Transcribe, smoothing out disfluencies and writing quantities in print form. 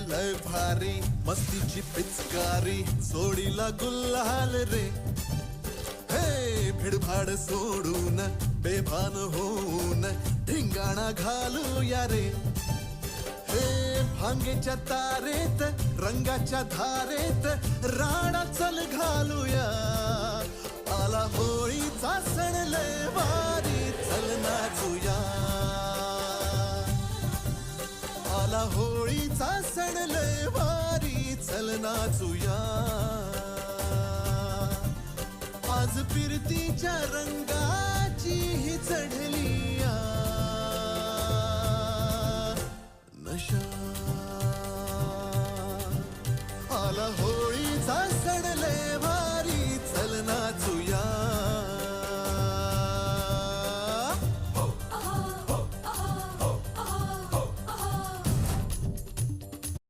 लय भारी मस्तीची पिचकारी जोडीला गुल्हाल रे. हे भिडभाड सोडून बेभान होऊन धिंगाणा घालूया रे. हे भांगेच्या तारेत रंगाच्या धारेत राणा चल घालूया. आला होळीचा सण लय भारी चल नाचूया. आला होळीचा सण लय भारी चल नाचूया. आज फिरतीच्या रंगाची ही चढली